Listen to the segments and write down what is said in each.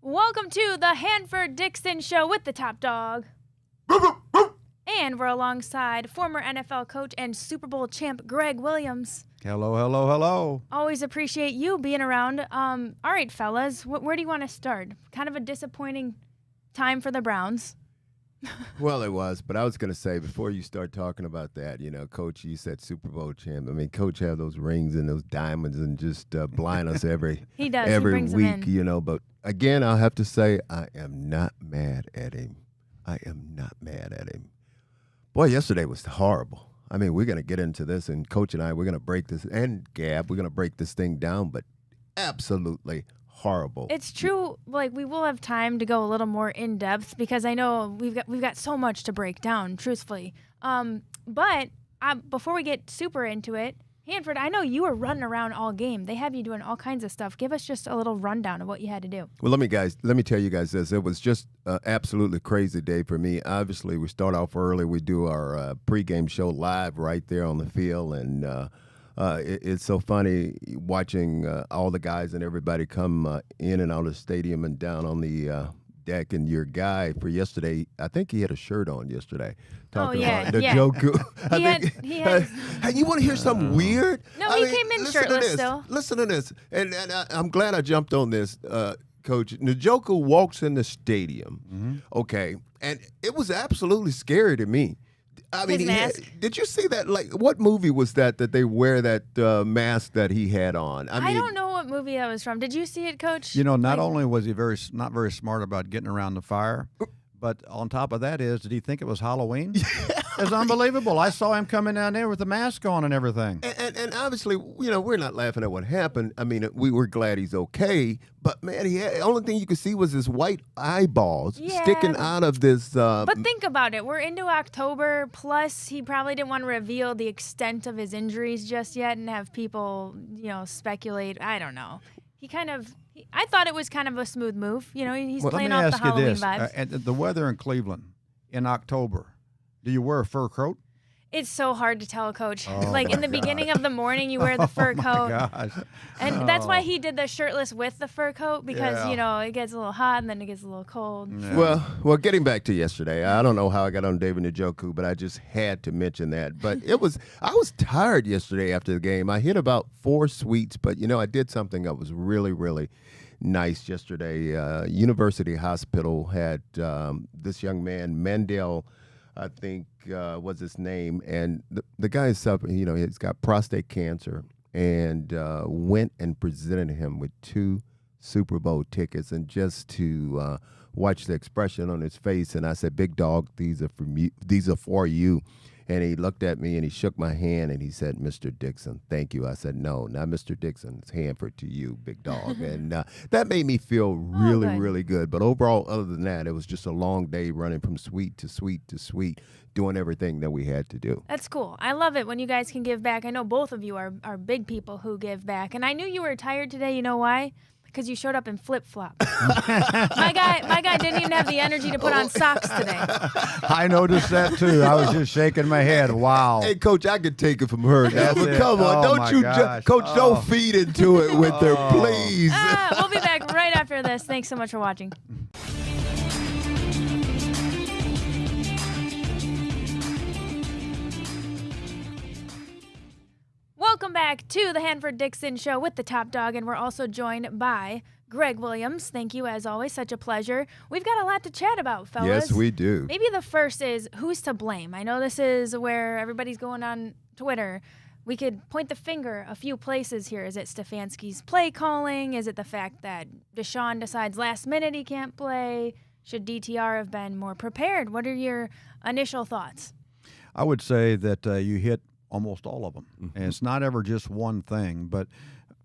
Welcome to the Hanford Dixon Show with the top dog. And we're alongside former NFL coach and Super Bowl champ Gregg Williams. Hello, hello, hello. Always appreciate you being around. All right, fellas, where do you want to start? Kind of a disappointing time for the Browns. Well, it was, but I was going to say, before you start talking about that, you know, Coach, you said Super Bowl champ. I mean, Coach have those rings and those diamonds and just blind us every He does. every He brings week, them in. you know. But again, I'll have to say, I am not mad at him. I am not mad at him. Boy, yesterday was horrible. I mean, we're going to get into this, and Coach and I, we're going to break this, and Gab, we're going to break this thing down, but absolutely horrible. It's true. Like, we will have time to go a little more in depth because I know we've got so much to break down, truthfully. But before we get super into it, Hanford, I know you were running around all game. They have you doing all kinds of stuff. Give us just a little rundown of what you had to do. Well, let me tell you guys this. It was just an absolutely crazy day for me. Obviously, we start off early. We do our pregame show live right there on the field, and it's so funny watching all the guys and everybody come in and out of the stadium and down on the deck. And your guy for yesterday, I think he had a shirt on yesterday. Talking about the Joku. He had Hey, you want to hear something weird? No, he came in shirtless still. Listen to this. And I'm glad I jumped on this, Coach. Njoku walks in the stadium, okay, and it was absolutely scary to me. I mean, did you see that? Like, what movie was that they wear that mask that he had on? I mean, don't know what movie that was from. Did you see it, Coach? You know, not only was he not very smart about getting around the fire, but on top of that did he think it was Halloween? It's unbelievable. I saw him coming down there with the mask on and everything. And obviously, you know, we're not laughing at what happened. I mean, we were glad he's okay. But, man, the only thing you could see was his white eyeballs sticking out of this. But think about it. We're into October. Plus, he probably didn't want to reveal the extent of his injuries just yet and have people, you know, speculate. I don't know. I thought it was kind of a smooth move. You know, he's playing off the Halloween vibes. The weather in Cleveland in October, do you wear a fur coat? It's so hard to tell, Coach. Oh like in the beginning of the morning, you wear the fur coat. Gosh. And that's why he did the shirtless with the fur coat because, you know, it gets a little hot and then it gets a little cold. Yeah. Well, getting back to yesterday, I don't know how I got on David Njoku, but I just had to mention that. But I was tired yesterday after the game. I hit about 4 sweets, but, you know, I did something that was really, really nice yesterday. University Hospital had this young man, Mandel, I think was his name, and the guy is suffering. You know, he's got prostate cancer, and went and presented him with 2 Super Bowl tickets, and just to watch the expression on his face, and I said, "Big dog, these are for you." And he looked at me and he shook my hand and he said, "Mr. Dixon, thank you." I said, "No, not Mr. Dixon. It's Hanford to you, big dog." And that made me feel really, really good. But overall, other than that, it was just a long day running from sweet to sweet to sweet, doing everything that we had to do. That's cool. I love it when you guys can give back. I know both of you are big people who give back. And I knew you were tired today. You know why? Because you showed up in flip-flops. my guy didn't even have the energy to put on socks today. I noticed that too. I was just shaking my head. Wow. Hey, Coach, I could take it from her now, but come on, Coach, don't feed into it with her, please. We'll be back right after this. Thanks so much for watching. Welcome back to the Hanford Dixon Show with the top dog, and we're also joined by Gregg Williams. Thank you, as always. Such a pleasure. We've got a lot to chat about, fellas. Yes, we do. Maybe the first is, who's to blame? I know this is where everybody's going on Twitter. We could point the finger a few places here. Is it Stefanski's play calling? Is it the fact that Deshaun decides last minute he can't play? Should DTR have been more prepared? What are your initial thoughts? I would say that you hit almost all of them. And it's not ever just one thing, but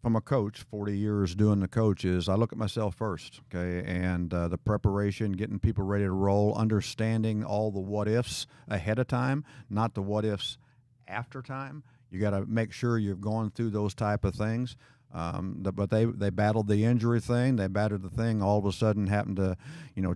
from a coach, 40 years doing the coaches, I look at myself first, okay, and the preparation, getting people ready to roll, understanding all the what-ifs ahead of time, not the what-ifs after time. You got to make sure you're going through those type of things. But they battled the injury thing. They battled the thing. All of a sudden, happened to,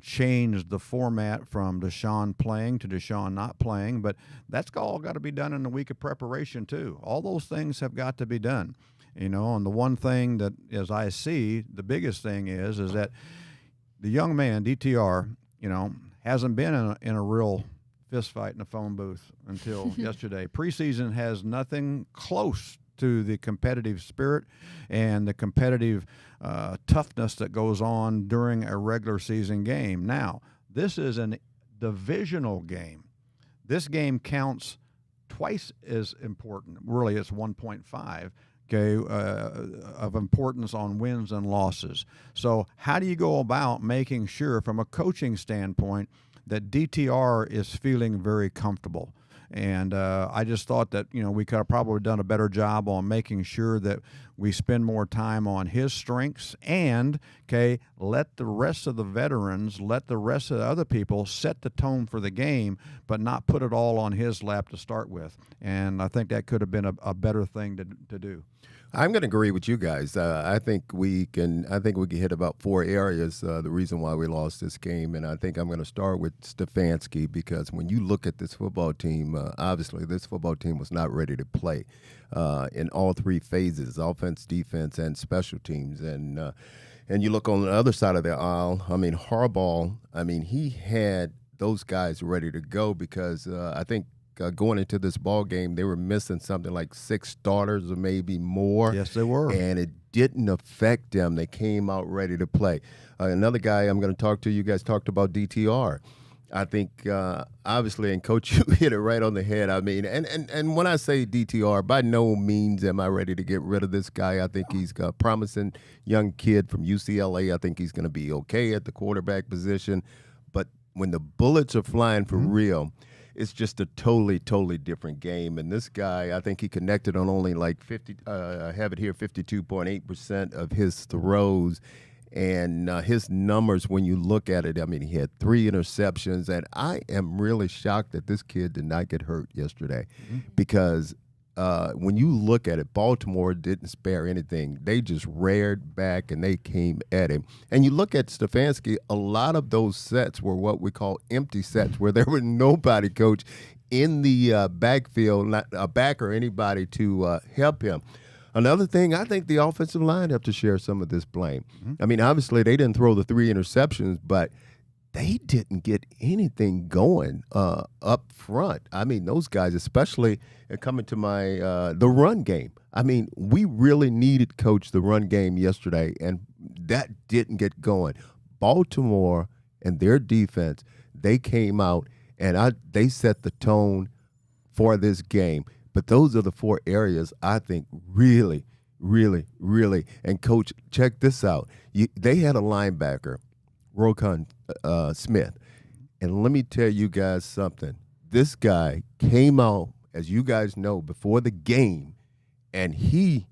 change the format from Deshaun playing to Deshaun not playing. But that's all got to be done in a week of preparation too. All those things have got to be done. And the one thing that, as I see, the biggest thing is that the young man DTR, hasn't been in a real fist fight in a phone booth until yesterday. Preseason has nothing close to the competitive spirit and the competitive toughness that goes on during a regular season game. Now, this is a divisional game. This game counts twice as important. Really, it's 1.5. Of importance on wins and losses. So how do you go about making sure, from a coaching standpoint, that DTR is feeling very comfortable? And I just thought that, we could have probably done a better job on making sure that we spend more time on his strengths and, let the rest of the veterans, let the rest of the other people set the tone for the game, but not put it all on his lap to start with. And I think that could have been a better thing to do. I'm going to agree with you guys. I think we can hit about 4 areas. The reason why we lost this game, and I think I'm going to start with Stefanski, because when you look at this football team, obviously this football team was not ready to play in all 3 phases: offense, defense, and special teams. And you look on the other side of the aisle. I mean, Harbaugh. I mean, he had those guys ready to go because I think. Going into this ball game, they were missing something like 6 starters or maybe more. Yes, they were. And it didn't affect them. They came out ready to play. Another guy I'm going to talk to, you guys talked about DTR. I think, obviously, and Coach, you hit it right on the head. I mean, and when I say DTR, by no means am I ready to get rid of this guy. I think he's a promising young kid from UCLA. I think he's going to be okay at the quarterback position. But when the bullets are flying for real, it's just a totally different game. And this guy, I think he connected on only like 52.8% of his throws. And his numbers, when you look at it, I mean, he had 3 interceptions. And I am really shocked that this kid did not get hurt yesterday because when you look at it, Baltimore didn't spare anything. They just reared back and they came at him. And you look at Stefanski, a lot of those sets were what we call empty sets, where there were nobody, Coach, in the backfield, not a back or anybody to help him. Another thing, I think the offensive line have to share some of this blame. I mean, obviously they didn't throw the 3 interceptions, but they didn't get anything going up front. I mean, those guys, especially coming to the run game. I mean, we really needed, Coach, the run game yesterday, and that didn't get going. Baltimore and their defense, they came out and they set the tone for this game. But those are the 4 areas I think really. And, Coach, check this out. They had a linebacker, Rokon Smith. And let me tell you guys something. This guy came out, as you guys know, before the game, and in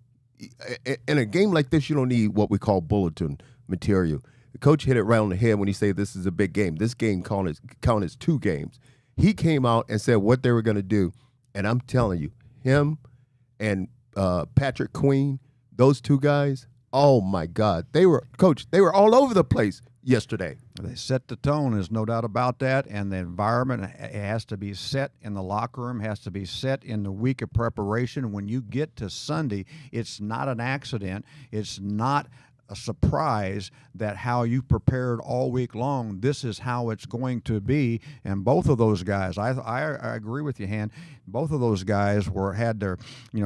a game like this, you don't need what we call bulletin material. The coach hit it right on the head when he said this is a big game. This game count as 2 games. He came out and said what they were going to do, and I'm telling you, him and Patrick Queen, those 2 guys, oh, my God. They were all over the place yesterday. They set the tone, there's no doubt about that, and the environment has to be set in the locker room, has to be set in the week of preparation. When you get to Sunday, it's not an accident. It's not a surprise that how you prepared all week long, this is how it's going to be. And both of those guys, I agree with you, Han. Both of those guys had their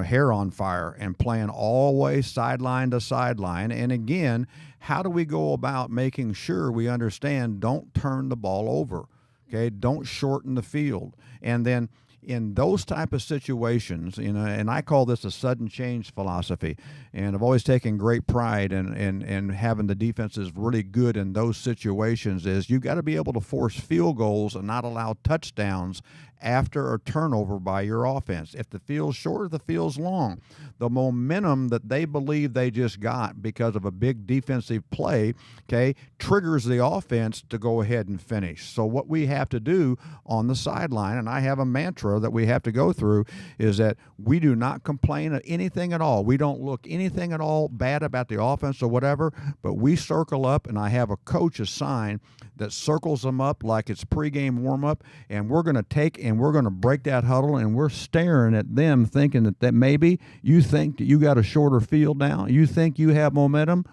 hair on fire and playing all the way sideline to sideline. And again, how do we go about making sure we understand, don't turn the ball over, okay? Don't shorten the field. And then in those type of situations, and I call this a sudden change philosophy, and I've always taken great pride in having the defenses really good in those situations, is you got to be able to force field goals and not allow touchdowns after a turnover by your offense. If the field's short or the field's long, the momentum that they believe they just got because of a big defensive play, okay, triggers the offense to go ahead and finish. So what we have to do on the sideline, and I have a mantra that we have to go through, is that we do not complain of anything at all. We don't look anything at all bad about the offense or whatever, but we circle up, and I have a coach assigned that circles them up like it's pregame warm-up, and we're going to take and we're going to break that huddle, and we're staring at them thinking that maybe you think that you got a shorter field now. You think you have momentum?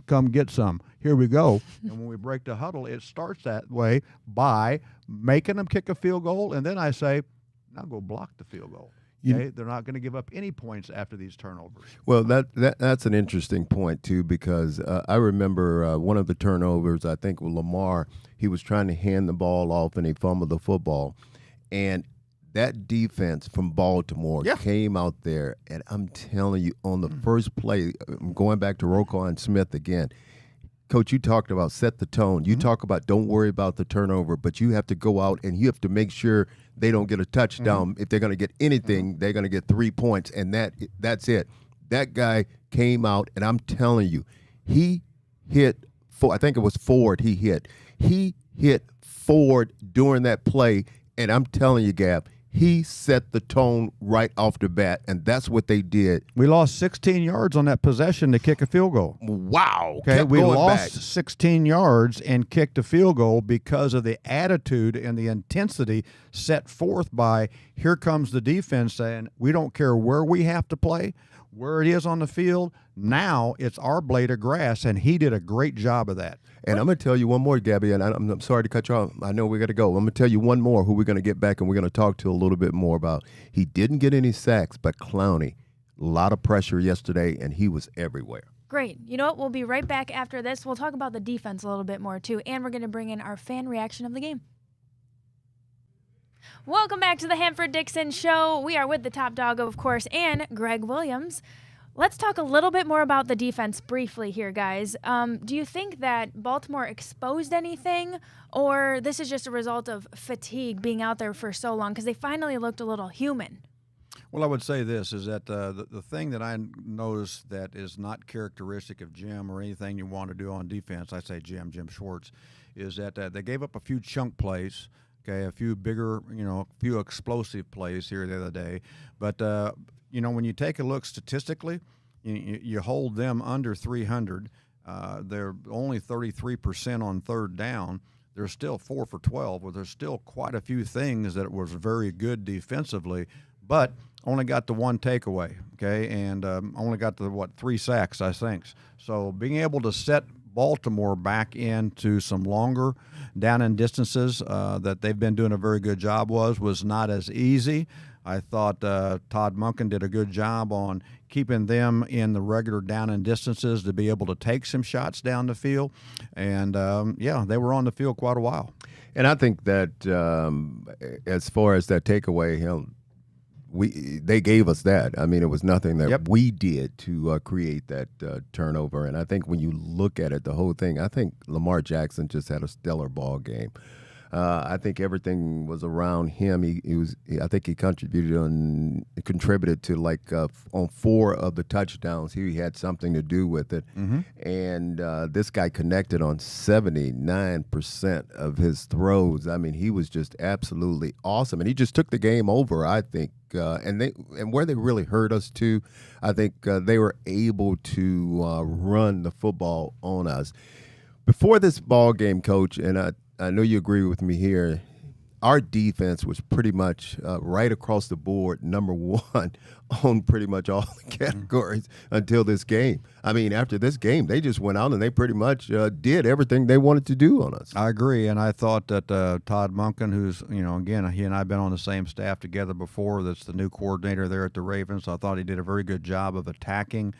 Come get some. Here we go. And when we break the huddle, it starts that way by making them kick a field goal, and then I say, now go block the field goal. Okay? They're not going to give up any points after these turnovers. Well, that's an interesting point, too, because I remember one of the turnovers, I think with Lamar, he was trying to hand the ball off and he fumbled the football. And that defense from Baltimore came out there, and I'm telling you, on the first play, I'm going back to Roquan Smith again. Coach, you talked about set the tone. You talk about don't worry about the turnover, but you have to go out and you have to make sure they don't get a touchdown. If they're going to get anything, they're going to get 3 points, and that's it. That guy came out, and I'm telling you, he hit I think it was Ford he hit. He hit Ford during that play, and I'm telling you, Gab, he set the tone right off the bat, and that's what they did. We lost 16 yards on that possession to kick a field goal. Wow. Okay, we lost 16 yards and kicked a field goal because of the attitude and the intensity set forth by here comes the defense saying, we don't care where we have to play, where it is on the field. Now it's our blade of grass, and he did a great job of that. And I'm going to tell you one more, Gabby, and I'm sorry to cut you off. I know we got to go. I'm going to tell you one more who we're going to get back and we're going to talk to a little bit more about. He didn't get any sacks, but Clowney, a lot of pressure yesterday, and he was everywhere. Great. You know what? We'll be right back after this. We'll talk about the defense a little bit more, too, and we're going to bring in our fan reaction of the game. Welcome back to the Hanford Dixon Show. We are with the top dog, of course, and Gregg Williams. Let's talk a little bit more about the defense briefly here, guys. Do you think that Baltimore exposed anything, or this is just a result of fatigue being out there for so long because they finally looked a little human? Well, I would say this, is that the thing that I noticed that is not characteristic of Jim or anything you want to do on defense, I say Jim Schwartz, is that they gave up a few chunk plays, okay, a few bigger, a few explosive plays here the other day. But, when you take a look statistically, you hold them under 300. They're only 33% on third down. They're still 4 for 12, where there's still quite a few things that was very good defensively, but only got the one takeaway, okay, and only got the, 3 sacks, I think. So being able to set Baltimore back into some longer down and distances that they've been doing a very good job was not as easy. I thought Todd Monken did a good job on keeping them in the regular down and distances to be able to take some shots down the field. And, they were on the field quite a while. And I think that as far as that takeaway, they gave us that. I mean, it was nothing that we did to create that turnover. And I think when you look at it, the whole thing, I think Lamar Jackson just had a stellar ball game. I think everything was around him. I think he contributed to on 4 of the touchdowns. He had something to do with it. And this guy connected on 79% of his throws. I mean, he was just absolutely awesome, and he just took the game over, I think. And where they really hurt us too, I think they were able to run the football on us. Before this ball game, Coach, and I know you agree with me here, our defense was pretty much right across the board number 1 on pretty much all the categories until this game. I mean, after this game, they just went out and they pretty much did everything they wanted to do on us. I agree, and I thought that Todd Monken, who's, again, he and I have been on the same staff together before, that's the new coordinator there at the Ravens. I thought he did a very good job of attacking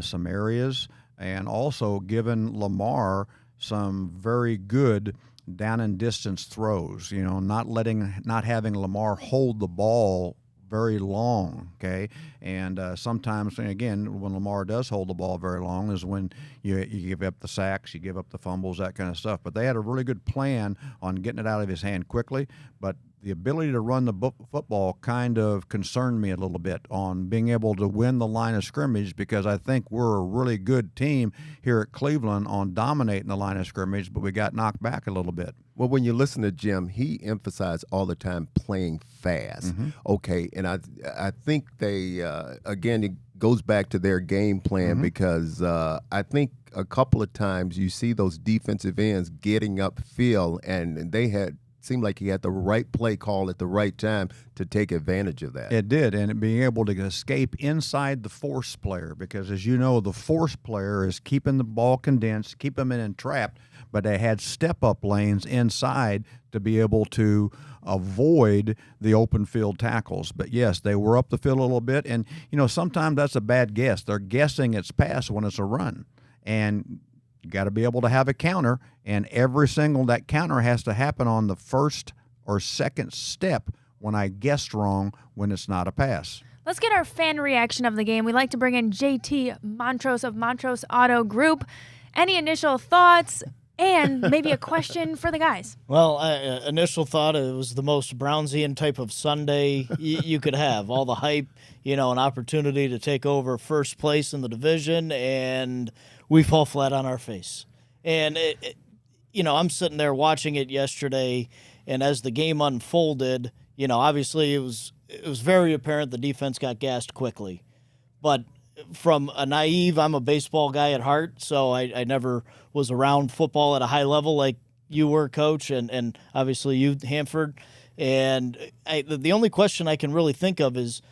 some areas and also giving Lamar some very good down and distance throws, not having Lamar hold the ball very long, okay? And sometimes, again, when Lamar does hold the ball very long is when you give up the sacks, you give up the fumbles, that kind of stuff. But they had a really good plan on getting it out of his hand quickly. But the ability to run the football kind of concerned me a little bit on being able to win the line of scrimmage, because I think we're a really good team here at Cleveland on dominating the line of scrimmage, but we got knocked back a little bit. Well, when you listen to Jim, he emphasized all the time playing fast. Okay, and I think they, again, it goes back to their game plan, because I think a couple of times you see those defensive ends getting upfield, and they seemed like he had the right play call at the right time to take advantage of that. It did, and being able to escape inside the force player, because as you know, the force player is keeping the ball condensed, keep them in and trapped, but they had step-up lanes inside to be able to avoid the open field tackles. But yes, they were up the field a little bit, and sometimes that's a bad guess. They're guessing it's pass when it's a run, and you got to be able to have a counter, and that counter has to happen on the first or second step when I guessed wrong when it's not a pass. Let's get our fan reaction of the game. We like to bring in JT Montrose of Montrose Auto Group. Any initial thoughts? And maybe a question for the guys. Well, initial thought, it was the most Brownsian type of Sunday you could have. All the hype, an opportunity to take over first place in the division, and we fall flat on our face. And, I'm sitting there watching it yesterday, and as the game unfolded, obviously it was very apparent the defense got gassed quickly. But from a naive, I'm a baseball guy at heart, so I never was around football at a high level like you were, Coach, and obviously you, Hanford. And the only question I can really think of is,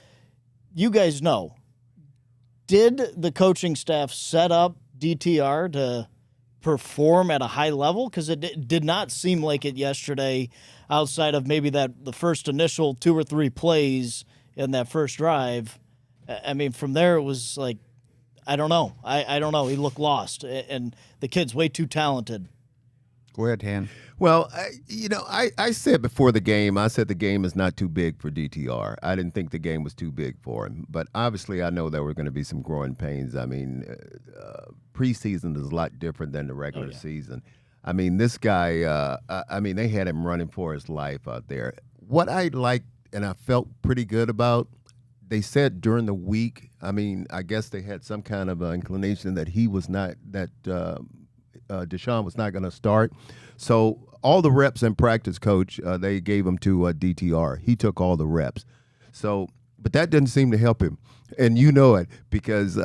you guys know, did the coaching staff set up DTR to perform at a high level? Because it did not seem like it yesterday, outside of maybe the first initial 2 or 3 plays in that first drive. I mean, from there it was like, I don't know. I don't know. He looked lost, and the kid's way too talented. Go ahead, Han. Well, I said before the game, I said the game is not too big for DTR. I didn't think the game was too big for him. But obviously I know there were going to be some growing pains. I mean, preseason is a lot different than the regular season. I mean, this guy, they had him running for his life out there. What I liked and I felt pretty good about, they said during the week, I guess they had some kind of inclination that Deshaun was not going to start. So all the reps in practice, Coach, they gave him to DTR. He took all the reps. So, but that didn't seem to help him. And you know it, because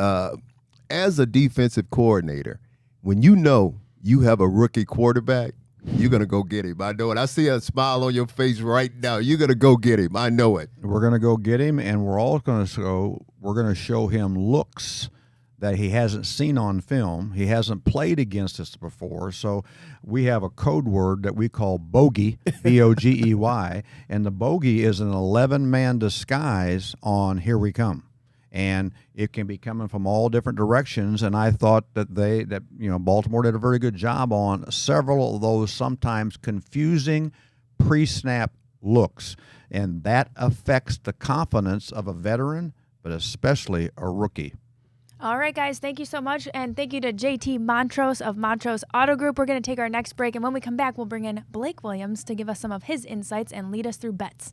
as a defensive coordinator, when you have a rookie quarterback, you're going to go get him. I know it. I see a smile on your face right now. You're going to go get him. I know it. We're going to go get him, and we're going to show him looks that he hasn't seen on film. He hasn't played against us before. So we have a code word that we call bogey, B-O-G-E-Y, and the bogey is an 11-man disguise on Here We Come. And it can be coming from all different directions. And I thought that Baltimore did a very good job on several of those sometimes confusing pre-snap looks. And that affects the confidence of a veteran, but especially a rookie. All right, guys, thank you so much. And thank you to JT Montrose of Montrose Auto Group. We're going to take our next break. And when we come back, we'll bring in Blake Williams to give us some of his insights and lead us through bets.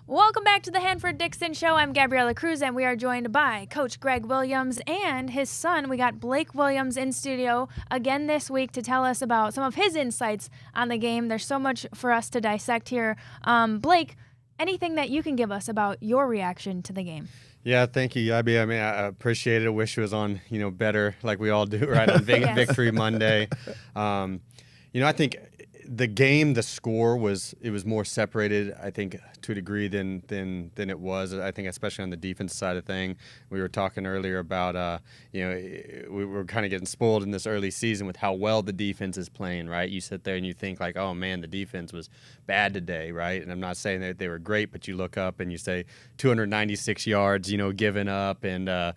Welcome back to the Hanford Dixon Show. I'm Gabriella Cruz, and we are joined by Coach Gregg Williams and his son. We got Blake Williams in studio again this week to tell us about some of his insights on the game. There's so much for us to dissect here. Blake, anything that you can give us about your reaction to the game? Yeah, thank you, Yabi. I appreciate it. I wish it was on, better, like we all do, right, on Victory Monday. I think the game, the score was more separated, I think, to a degree than it was. I think especially on the defense side of thing. We were talking earlier about, we were kind of getting spoiled in this early season with how well the defense is playing, right? You sit there and you think like, oh, man, the defense was bad today, right? And I'm not saying that they were great, but you look up and you say 296 yards, given up, and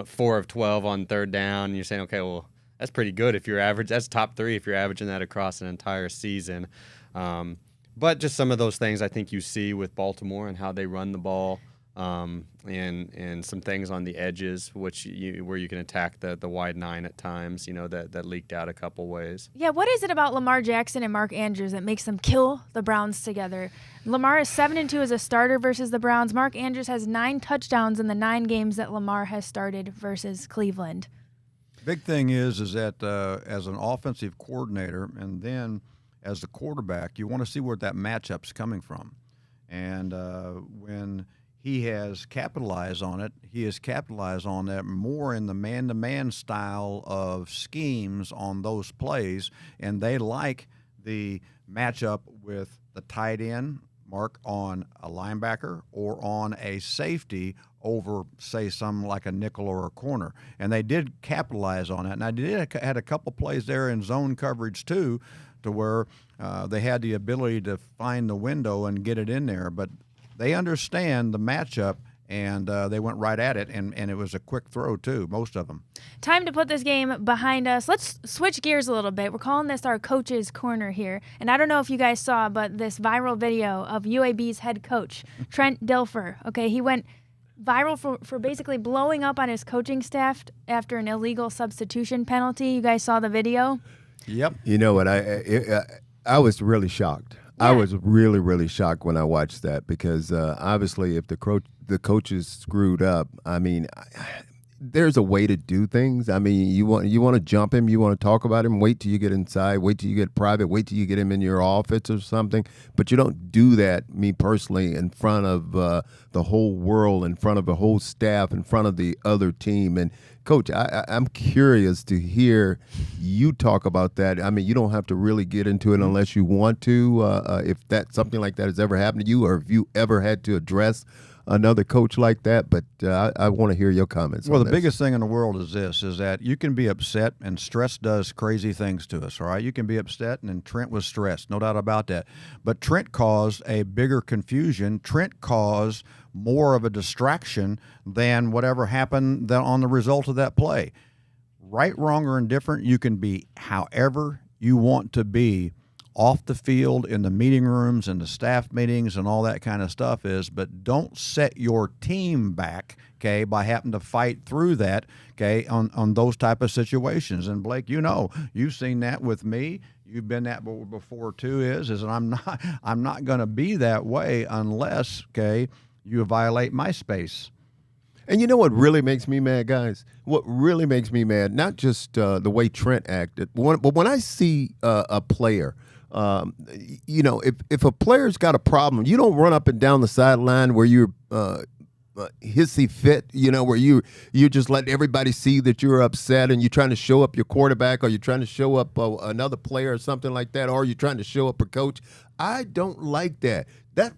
4 of 12 on third down. And you're saying, okay, well, that's pretty good if you're average. That's top 3 if you're averaging that across an entire season. But just some of those things I think you see with Baltimore and how they run the ball. and some things on the edges, where you can attack the wide 9 at times, that leaked out a couple ways. Yeah, what is it about Lamar Jackson and Mark Andrews that makes them kill the Browns together? Lamar is 7-2 as a starter versus the Browns. Mark Andrews has 9 touchdowns in the 9 games that Lamar has started versus Cleveland. Big thing is that as an offensive coordinator and then as the quarterback, you want to see where that matchup's coming from. And when he has capitalized on it, he has capitalized on that more in the man-to-man style of schemes on those plays, and they like the matchup with the tight end, Mark, on a linebacker or on a safety over, say, some like a nickel or a corner. And they did capitalize on that. And I had a couple plays there in zone coverage, too, to where they had the ability to find the window and get it in there. But they understand the matchup, and they went right at it, and it was a quick throw, too, most of them. Time to put this game behind us. Let's switch gears a little bit. We're calling this our Coach's Corner here. And I don't know if you guys saw, but this viral video of UAB's head coach, Trent Dilfer, okay, he went viral for basically blowing up on his coaching staff after an illegal substitution penalty. You guys saw the video? Yep. You know what? I was really shocked. Yeah. I was really, really shocked when I watched that because obviously if the coaches screwed up, I mean, there's a way to do things. I mean, you want to jump him, you want to talk about him, wait till you get inside, wait till you get private, wait till you get him in your office or something. But you don't do that, me personally, in front of the whole world, in front of the whole staff, in front of the other team. And Coach, I'm curious to hear you talk about that. I mean, you don't have to really get into it unless you want to. If something like that has ever happened to you, or if you ever had to address another coach like that, but I want to hear your comments. Well, on the this. biggest thing in the world is that you can be upset, and stress does crazy things to us, all right? You can be upset, and Trent was stressed, no doubt about that. But Trent caused a bigger confusion. Trent caused more of a distraction than whatever happened on the result of that play. Right, wrong, or indifferent, you can be however you want to be off the field, in the meeting rooms and the staff meetings and all that kind of stuff but don't set your team back, okay, by having to fight through that, okay, on those type of situations. And Blake, you've seen that with me. You've been that before too, is that I'm not going to be that way unless, okay, you violate my space. And you know what really makes me mad, guys? What really makes me mad, not just the way Trent acted, but when I see a player, if a player's got a problem, you don't run up and down the sideline where you're hissy fit, where you just let everybody see that you're upset and you're trying to show up your quarterback, or you're trying to show up another player or something like that, or you're trying to show up a coach. I don't like that.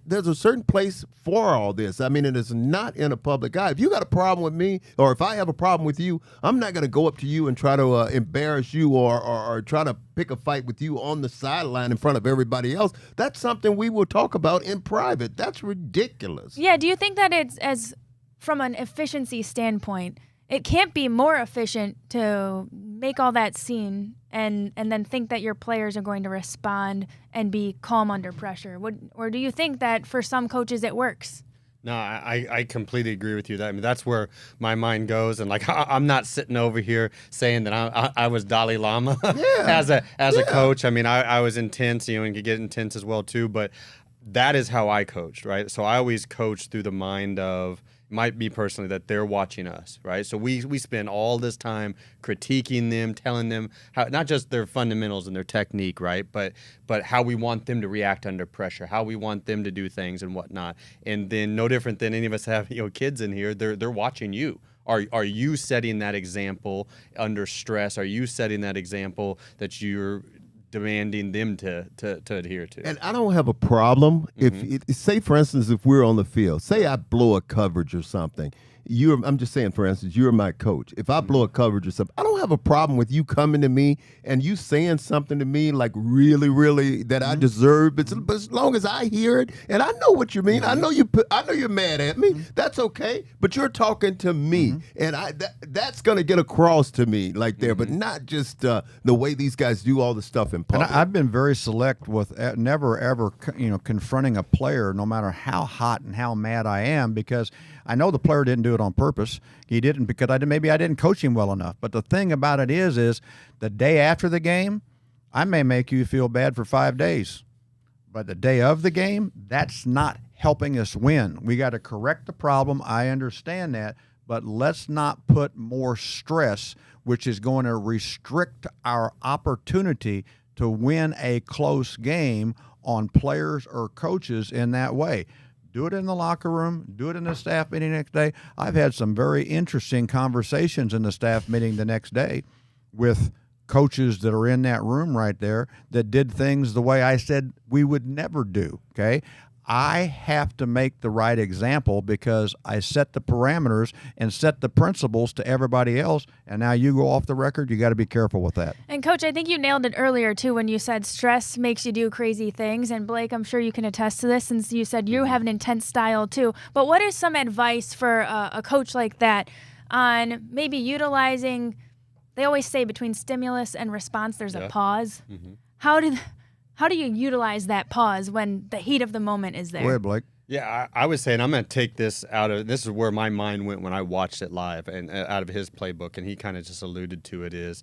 There's a certain place for all this. I mean, it is not in a public eye. If you got a problem with me, or if I have a problem with you, I'm not going to go up to you and try to embarrass you or try to pick a fight with you on the sideline in front of everybody else. That's something we will talk about in private. That's ridiculous. Yeah, do you think that it's, as from an efficiency standpoint, it can't be more efficient to make all that scene and then think that your players are going to respond and be calm under pressure? Or do you think that for some coaches it works? No, I completely agree with you. I mean, that's where my mind goes, and I'm not sitting over here saying that I was Dalai Lama as a coach. I mean, I was intense, and could get intense as well too. But that is how I coached, right? So I always coach through the mind of, might be personally, that they're watching us, right? So we spend all this time critiquing them, telling them how, not just their fundamentals and their technique, right? But how we want them to react under pressure, how we want them to do things and whatnot. And then no different than any of us have, kids in here, they're watching you. Are you setting that example under stress? Are you setting that example that you're demanding them to adhere to? And I don't have a problem if, say, for instance, if we're on the field, say I blow a coverage or something, I'm just saying, for instance, you're my coach. If I blow a coverage or something, I don't have a problem with you coming to me and you saying something to me like really, really that I deserve. But as long as I hear it and I know what you mean, I know you're mad at me. That's okay. But you're talking to me, and that's gonna get across to me like there, but not just the way these guys do all the stuff in public. And I've been very select with never ever confronting a player, no matter how hot and how mad I am, because I know the player didn't do it on purpose. He didn't because maybe I didn't coach him well enough. But the thing about it is the day after the game, I may make you feel bad for 5 days. But the day of the game, that's not helping us win. We got to correct the problem. I understand that. But let's not put more stress, which is going to restrict our opportunity to win a close game, on players or coaches in that way. Do it in the locker room. Do it in the staff meeting next day. I've had some very interesting conversations in the staff meeting the next day with coaches that are in that room right there that did things the way I said we would never do, okay? I have to make the right example because I set the parameters and set the principles to everybody else, and now you go off the record. You got to be careful with that. And, Coach, I think you nailed it earlier, too, when you said stress makes you do crazy things. And, Blake, I'm sure you can attest to this since you said you have an intense style, too. But what is some advice for a coach like that on maybe utilizing – they always say between stimulus and response there's a pause. Mm-hmm. How do you utilize that pause when the heat of the moment is there? Go ahead, Blake. Yeah, I was saying I'm going to take this out of – this is where my mind went when I watched it live and out of his playbook, and he kind of just alluded to it is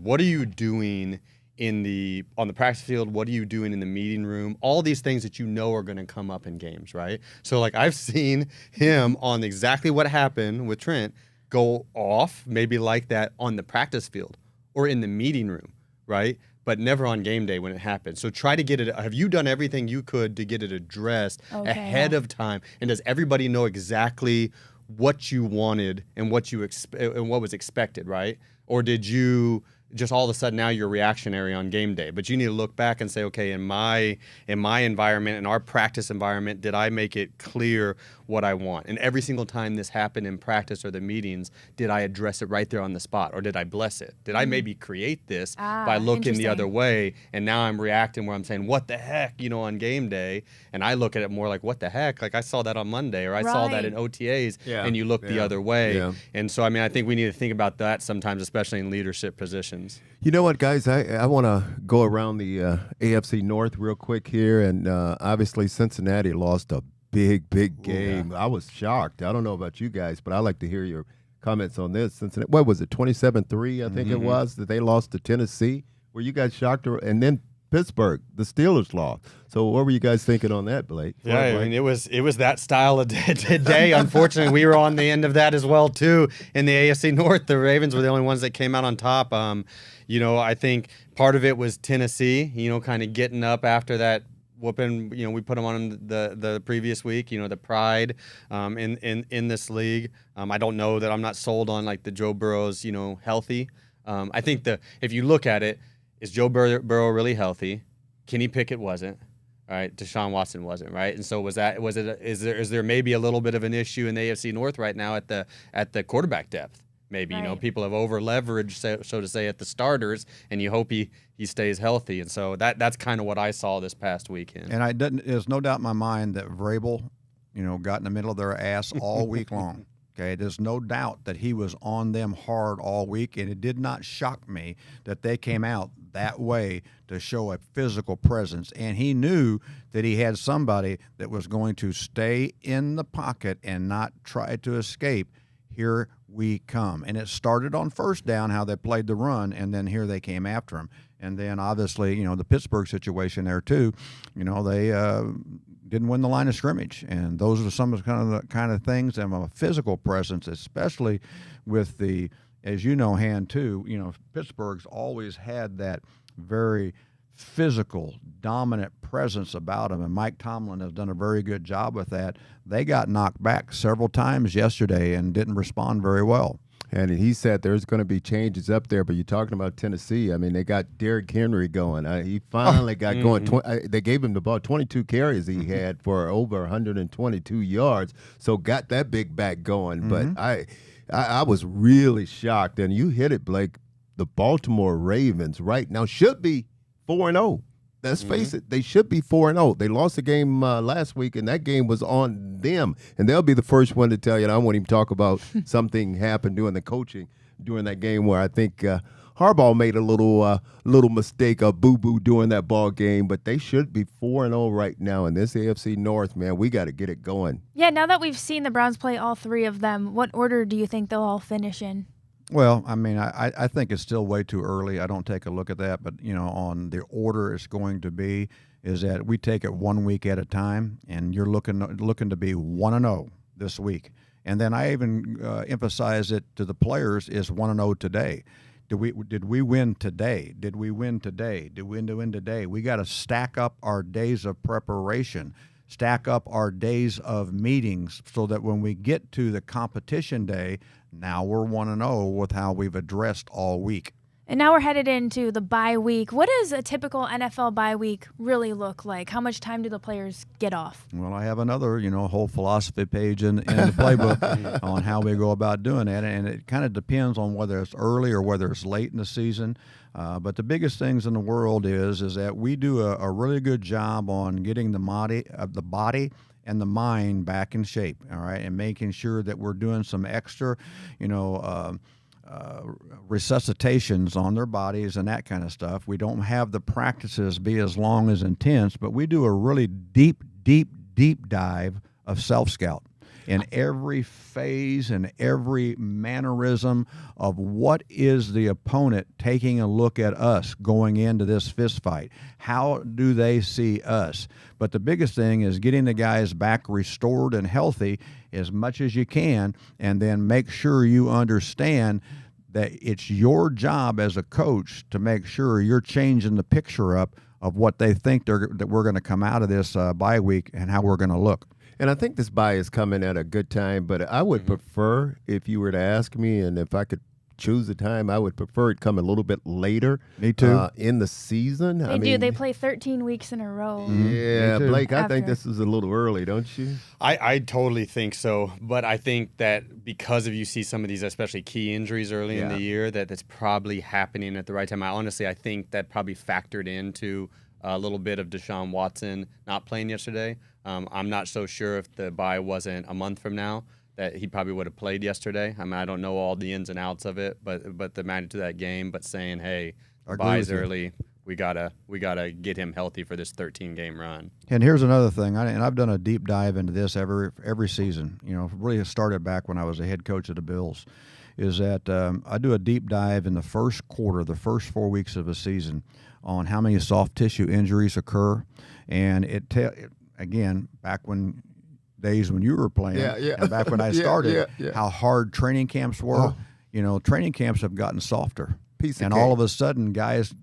what are you doing on the practice field? What are you doing in the meeting room? All these things that you know are going to come up in games, right? So, like, I've seen him on exactly what happened with Trent go off maybe like that on the practice field or in the meeting room, right? But never on game day when it happens. So try to get it. Have you done everything you could to get it addressed ahead of time? And does everybody know exactly what you wanted and what was expected, right? Or did you just all of a sudden now you're reactionary on game day? But you need to look back and say, okay, in my environment, in our practice environment, did I make it clear what I want? And every single time this happened in practice or the meetings, did I address it right there on the spot, or did I bless it? Did I maybe create this by looking the other way, and now I'm reacting where I'm saying, what the heck, on game day, and I look at it more like, what the heck? Like I saw that on Monday, or I saw that in OTAs, and you look the other way. Yeah. And so, I think we need to think about that sometimes, especially in leadership positions. You know what, guys? I want to go around the AFC North real quick here, and obviously Cincinnati lost a big game. I was shocked. I don't know about you guys, but I'd like to hear your comments on this. Cincinnati, what was it, 27-3, I think it was, that they lost to Tennessee? Were you guys shocked? And then Pittsburgh, the Steelers lost. So what were you guys thinking on that, Blake? Yeah, Blake? It was that style of day. Unfortunately, we were on the end of that as well, too. In the AFC North, the Ravens were the only ones that came out on top. I think part of it was Tennessee, kind of getting up after that whooping, we put them on the previous week, the pride in this league. I don't know that I'm not sold on like the Joe Burrow's, healthy. I think if you look at it, is Joe Burrow really healthy? Kenny Pickett wasn't. All right, Deshaun Watson wasn't, right? And so is there maybe a little bit of an issue in the AFC North right now at the quarterback depth? Maybe, right. People have over-leveraged, so to say, at the starters, and you hope he stays healthy. And so that's kind of what I saw this past weekend. And there's no doubt in my mind that Vrabel, got in the middle of their ass all week long. Okay, there's no doubt that he was on them hard all week, and it did not shock me that they came out that way to show a physical presence. And he knew that he had somebody that was going to stay in the pocket and not try to escape. Here we come. And it started on first down, how they played the run, and then here they came after him. And then obviously, the Pittsburgh situation there too, they didn't win the line of scrimmage. And those are some of the kind of things, and a physical presence, especially with the, as you know, Han too, Pittsburgh's always had that very physical, dominant presence about him, and Mike Tomlin has done a very good job with that. They got knocked back several times yesterday and didn't respond very well. And he said there's going to be changes up there, but you're talking about Tennessee. I mean, they got Derrick Henry going. He finally got going. They gave him the ball, 22 carries he had for over 122 yards, so got that big back going. But I was really shocked, and you hit it, Blake. The Baltimore Ravens right now should be 4-0. Let's face it, they should be 4-0. They lost the game last week, and that game was on them. And they'll be the first one to tell you, and I won't even talk about something happened during the coaching during that game where I think Harbaugh made a little mistake, a boo-boo during that ball game. But they should be 4-0 right now in this AFC North, man. We got to get it going. Yeah, now that we've seen the Browns play all three of them, what order do you think they'll all finish in? Well, I mean, I think it's still way too early. I don't take a look at that, but on the order it's going to be is that we take it 1 week at a time, and you're looking to be 1-0 this week, and then I even emphasize it to the players is 1-0 today. Did we win today? Did we win today? Did we win today? We got to stack up our days of preparation, stack up our days of meetings, so that when we get to the competition day, now we're 1-0 with how we've addressed all week. And now we're headed into the bye week. What does a typical NFL bye week really look like? How much time do the players get off? Well, I have another, whole philosophy page in the playbook on how we go about doing that, and it kind of depends on whether it's early or whether it's late in the season. But the biggest things in the world is that we do a really good job on getting the body and the mind back in shape, all right, and making sure that we're doing some extra, resuscitations on their bodies and that kind of stuff. We don't have the practices be as long as intense, but we do a really deep dive of self-scout in every phase and every mannerism of what is the opponent taking a look at us going into this fist fight. How do they see us? But the biggest thing is getting the guys back restored and healthy as much as you can, and then make sure you understand that it's your job as a coach to make sure you're changing the picture up of what they think that we're going to come out of this bye week and how we're going to look. And I think this bye is coming at a good time, but I would prefer, if you were to ask me, and if I could choose a time, I would prefer it come a little bit later. Me too. In the season. They play 13 weeks in a row. Yeah, Blake, I think this is a little early, don't you? I totally think so, but I think that because you see some of these, especially key injuries early in the year, that's probably happening at the right time. I think that probably factored into a little bit of Deshaun Watson not playing yesterday. I'm not so sure if the bye wasn't a month from now that he probably would have played yesterday. I mean, I don't know all the ins and outs of it, but the magnitude of that game, but saying, hey, the bye's early, we gotta get him healthy for this 13-game run. And here's another thing, and I've done a deep dive into this every season. Really started back when I was a head coach of the Bills. Is that I do a deep dive in the first quarter, the first 4 weeks of a season, on how many soft tissue injuries occur, and again, back when days when you were playing, and back when I started, how hard training camps were. Training camps have gotten softer, all of a sudden, guys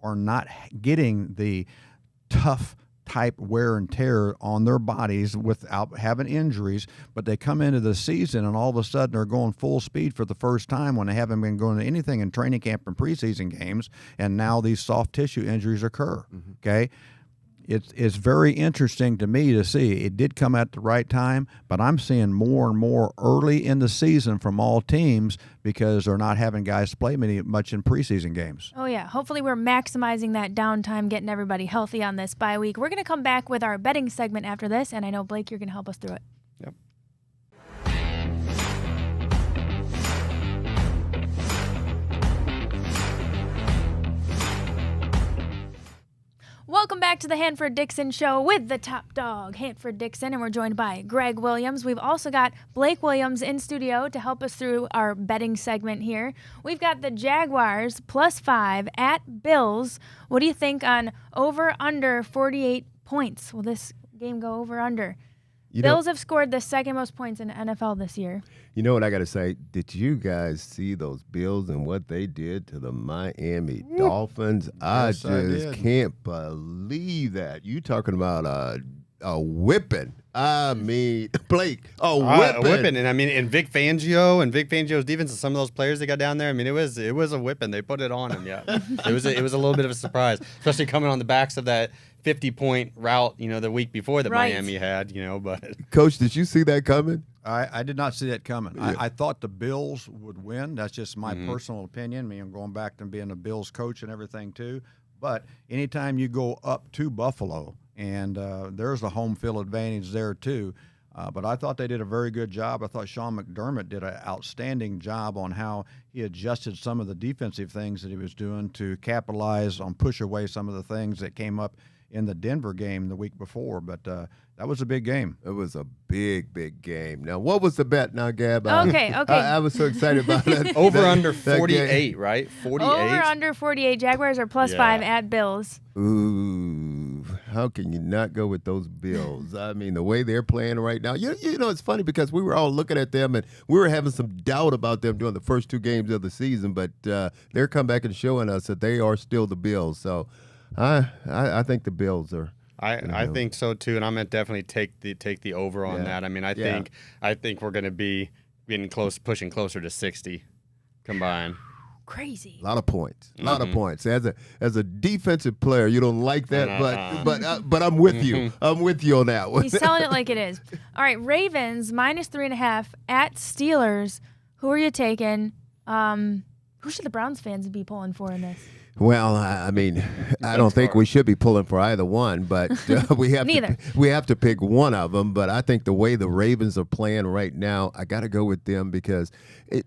are not getting the tough type wear and tear on their bodies without having injuries, but they come into the season and all of a sudden they're going full speed for the first time when they haven't been going to anything in training camp and preseason games, and now these soft tissue injuries occur. Okay. It's very interesting to me to see. It did come at the right time, but I'm seeing more and more early in the season from all teams because they're not having guys play much in preseason games. Oh, yeah. Hopefully we're maximizing that downtime, getting everybody healthy on this bye week. We're going to come back with our betting segment after this, and I know, Blake, you're going to help us through it. Yep. Welcome back to the Hanford Dixon Show with the top dog, Hanford Dixon, and we're joined by Gregg Williams. We've also got Blake Williams in studio to help us through our betting segment here. We've got the Jaguars +5 at Bills. What do you think on over/under 48 points? Will this game go over/under? Bills have scored the second most points in the NFL this year. You know what I got to say? Did you guys see those Bills and what they did to the Miami Dolphins? I just can't believe that. You talking about a a whipping. I mean, Blake, a A whipping. whipping, and I mean, and Vic Fangio's defense, and some of those players they got down there. I mean, it was a whipping. They put it on him. Yeah, it was a little bit of a surprise, especially coming on the backs of that 50-point route, the week before that Miami had, But Coach, did you see that coming? I did not see that coming. I thought the Bills would win. That's just my personal opinion. I mean, I'm going back to being a Bills coach and everything too. But anytime you go up to Buffalo, and there's a home field advantage there too. But I thought they did a very good job. I thought Sean McDermott did an outstanding job on how he adjusted some of the defensive things that he was doing to capitalize on, push away some of the things that came up in the Denver game the week before. But that was a big game. It was a big, big game. Now, what was the bet now, Gab? Okay. I was so excited about it. over under 48, right? 48. Over under 48. Jaguars are +5 at Bills. Ooh, how can you not go with those Bills? I mean, the way they're playing right now. You know, it's funny because we were all looking at them and we were having some doubt about them during the first 2 games of the season, but they're come back and showing us that they are still the Bills. So I think the Bills are. I think so too, and I'm gonna definitely take the over on that. I mean, I think we're gonna be getting pushing closer to 60 combined. Crazy. A lot of points. A lot of points. As a defensive player, you don't like that, but I'm with you. I'm with you on that one. He's telling it like it is. All right, Ravens -3.5 at Steelers. Who are you taking? Who should the Browns fans be pulling for in this? Well, I mean, I don't think we should be pulling for either one, but we have to pick one of them. But I think the way the Ravens are playing right now, I got to go with them because,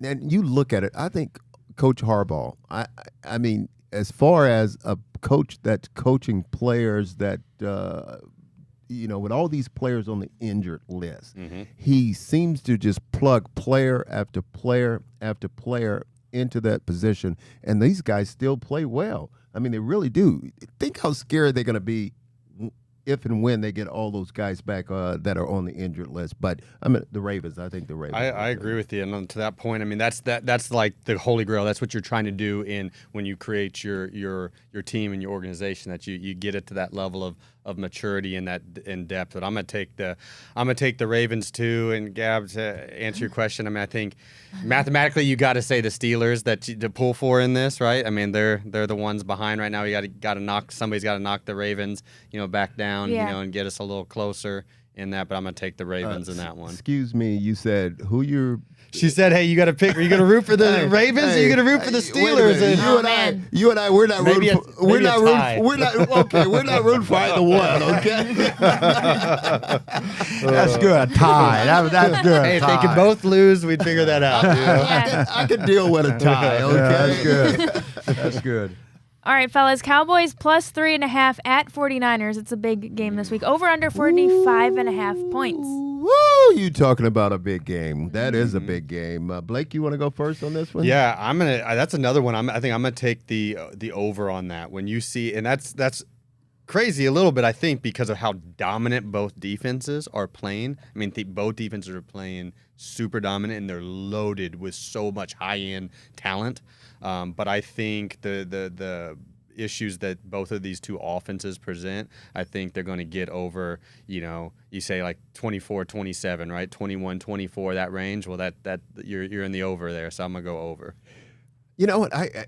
and you look at it, I think Coach Harbaugh. I mean, as far as a coach that's coaching players that with all these players on the injured list, he seems to just plug player after player after player into that position, and these guys still play well. I mean, they really do. Think how scared they're going to be if and when they get all those guys back that are on the injured list. But I mean, the Ravens. I think the Ravens. I agree with you, and to that point, I mean, that's like the holy grail. That's what you're trying to do when you create your team and your organization. That you get it to that level of maturity and that in depth. But I'm gonna take the Ravens too. And Gab, to answer your question, I mean, I think mathematically you got to say the Steelers to pull for in this, right? I mean, they're the ones behind right now. You got to somebody's got to knock the Ravens, back down, and get us a little closer in that. But I'm gonna take the Ravens in that one. Excuse me, you said who you're. She said, "Hey, you got to pick. Are you going to root for the Ravens? Or are you going to root for the Steelers?" And you and I, we're not rooting. We're not rooting for either one. Okay. That's good. A tie. That's good. Hey, if they could both lose, we'd figure that out. I can deal with a tie. Okay, that's good. That's good. All right, fellas, Cowboys +3.5 at 49ers. It's a big game this week. Over under 45.5 points. Woo! You talking about a big game? That is a big game. Blake, you want to go first on this one? Yeah, I'm gonna. That's another one. I think I'm gonna take the over on that. When you see, and that's crazy a little bit, I think, because of how dominant both defenses are playing. I mean, both defenses are playing super dominant, and they're loaded with so much high-end talent. But I think the issues that both of these two offenses present, I think they're going to get over, you say like 24-27, right? 21-24, that range. Well, that you're in the over there, so I'm going to go over. You know what? I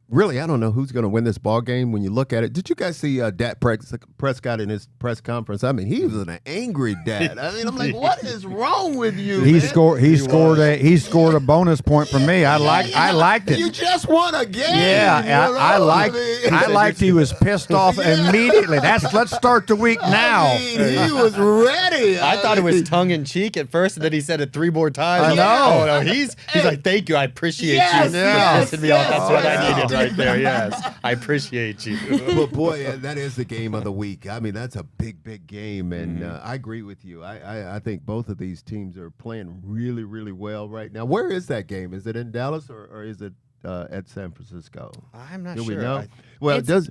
really, I don't know who's going to win this ball game. When you look at it, did you guys see Dak Prescott in his press conference? I mean, he was an angry dad. I mean, I'm like, what is wrong with you? He scored a bonus point for me. I liked it. You just won a game. Yeah, I liked. He was pissed off immediately. Let's start the week now. I mean, he was ready. I thought it was tongue in cheek at first, and then he said it 3 more times. I know. Oh, no, he's like, thank you, I appreciate you. Yes, That's what I needed right there. Yes, I appreciate you. But boy, that is the game of the week. I mean, that's a big game, and I agree with you. I think both of these teams are playing really, really well right now. Where is that game? Is it in Dallas or is it at San Francisco? I'm not sure. Do we know? Well, it's at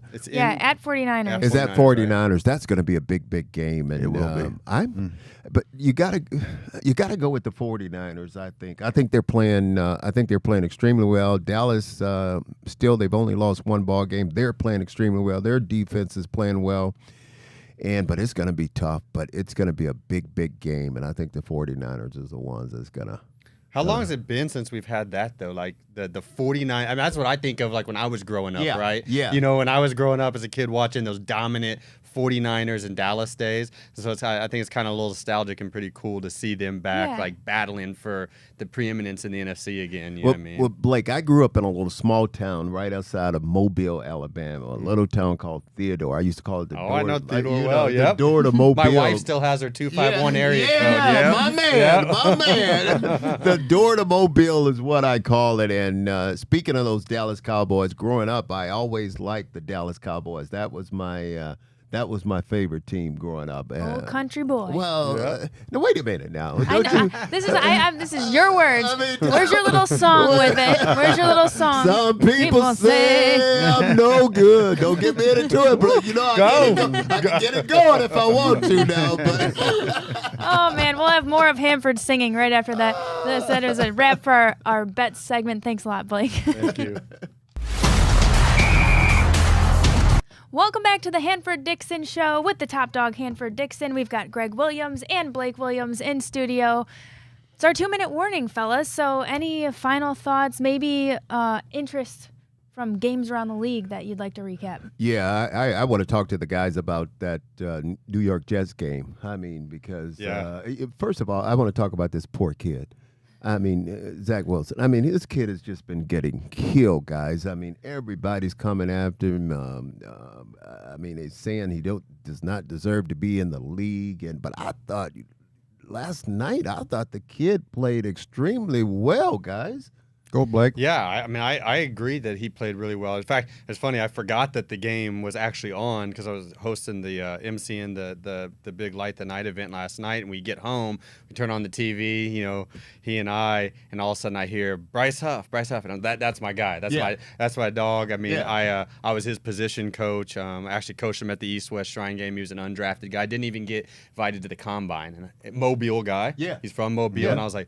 49ers. Is that 49ers? Right? That's going to be a big game, and it will be. But you got to go with the 49ers. I think they're playing. I think they're playing extremely well. Dallas still they've only lost 1 ball game. They're playing extremely well. Their defense is playing well. But it's going to be tough, but it's going to be a big game, and I think the 49ers is the ones that's going to. How long has it been since we've had that, though? Like the 49, I mean, that's what I think of like when I was growing up, right? Yeah. You know, when I was growing up as a kid watching those dominant 49ers and Dallas days. So I think it's kind of a little nostalgic and pretty cool to see them back, like battling for the preeminence in the NFC again. You know what I mean? Well, Blake, I grew up in a little small town right outside of Mobile, Alabama, a little town called Theodore. I used to call it the door. I know Theodore well, The door to Mobile. My wife still has her 251 area code. Yeah, my man. The door to Mobile is what I call it. And speaking of those Dallas Cowboys, growing up, I always liked the Dallas Cowboys. That was my favorite team growing up. Old country boy. Well, no, wait a minute now. This is your words. Where's your little song with it? Where's your little song? Some people say I'm no good. Don't get me into it, bro. You know, I can get it going if I want to now. But Oh, man. We'll have more of Hanford singing right after that. That is a wrap for our bet segment. Thanks a lot, Blake. Thank you. Welcome back to the Hanford Dixon Show with the top dog, Hanford Dixon. We've got Gregg Williams and Blake Williams in studio. It's our 2-minute warning, fellas. So any final thoughts, maybe interest from games around the league that you'd like to recap? yeah, I want to talk to the guys about that New York Jets game. I mean, because first of all, I want to talk about this poor kid. I mean, Zach Wilson. I mean, his kid has just been getting killed, guys. I mean, everybody's coming after him. I mean, they're saying he does not deserve to be in the league. But I thought last night, the kid played extremely well, guys. Go, Blake. Yeah, I mean, I agree that he played really well. In fact, it's funny. I forgot that the game was actually on because I was hosting the MCing the big Light the Night event last night. And we get home, we turn on the TV. You know, he and I, and all of a sudden I hear Bryce Huff, and that's my guy. That's my dog. I mean, I was his position coach. I actually coached him at the East West Shrine game. He was an undrafted guy. Didn't even get invited to the combine. And Mobile guy. Yeah, he's from Mobile, and I was like,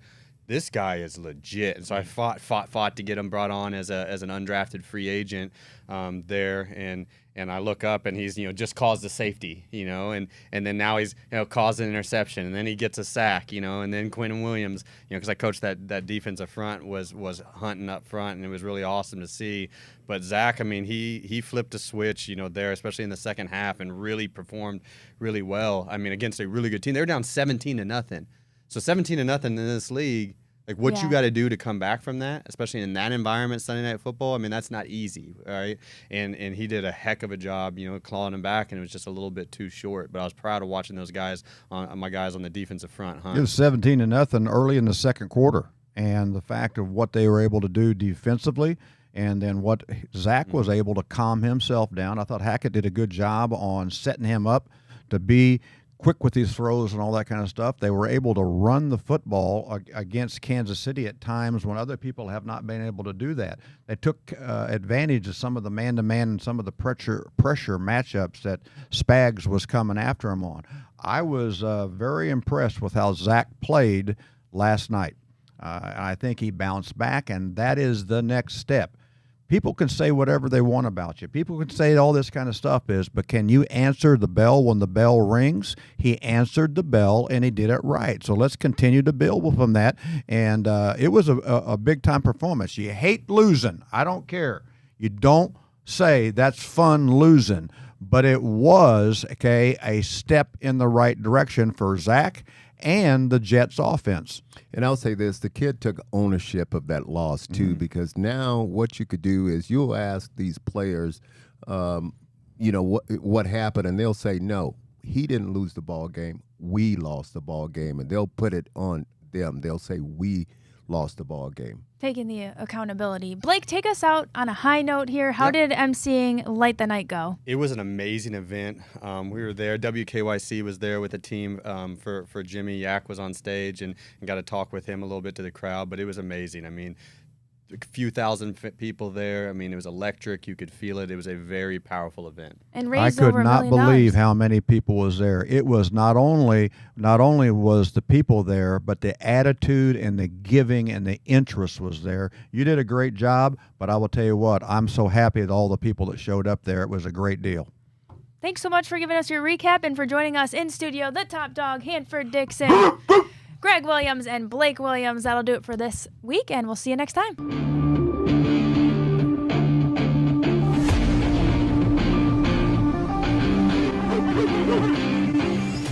this guy is legit. And so I fought to get him brought on as an undrafted free agent there. And I look up and he's, just caused a safety, and then now he's, caused an interception, and then he gets a sack, and then Quentin Williams, because I coached that defensive front was hunting up front, and it was really awesome to see. But Zach, I mean, he flipped a switch, there, especially in the second half, and really performed really well. I mean, against a really good team. They were down 17-0. So 17-0 in this league, like what you got to do to come back from that, especially in that environment, Sunday Night Football. I mean, that's not easy, right? And he did a heck of a job, clawing him back, and it was just a little bit too short. But I was proud of watching those guys, my guys on the defensive front. It was 17-0 early in the second quarter, and the fact of what they were able to do defensively, and then what Zach was able to calm himself down. I thought Hackett did a good job on setting him up to be quick with these throws and all that kind of stuff. They were able to run the football against Kansas City at times when other people have not been able to do that. They took advantage of some of the man-to-man and some of the pressure matchups that Spags was coming after him on. I was very impressed with how Zach played last night. I think he bounced back, and that is the next step. People can say whatever they want about you. People can say all this kind of stuff but can you answer the bell when the bell rings? He answered the bell, and he did it right. So let's continue to build from that. And it was a big-time performance. You hate losing. I don't care. You don't say that's fun losing. But it was, a step in the right direction for Zach and the Jets offense. And I'll say this, the kid took ownership of that loss too, because now what you could do is you'll ask these players, what happened, and they'll say, no, he didn't lose the ball game. We lost the ball game, and they'll put it on them. They'll say we lost the ball game. Taking the accountability. Blake, take us out on a high note here. How did emceeing Light the Night go? It was an amazing event. We were there. WKYC was there with the team for Jimmy. Yak was on stage and got to talk with him a little bit to the crowd, but it was amazing. I mean, a few thousand people there. I mean, it was electric. You could feel it. It was a very powerful event. And I could not believe how many people was there. It was not only was the people there, but the attitude and the giving and the interest was there. You did a great job, but I will tell you what, I'm so happy with all the people that showed up there. It was a great deal. Thanks so much for giving us your recap and for joining us in studio, the top dog, Hanford Dixon, Gregg Williams, and Blake Williams. That'll do it for this week, and we'll see you next time.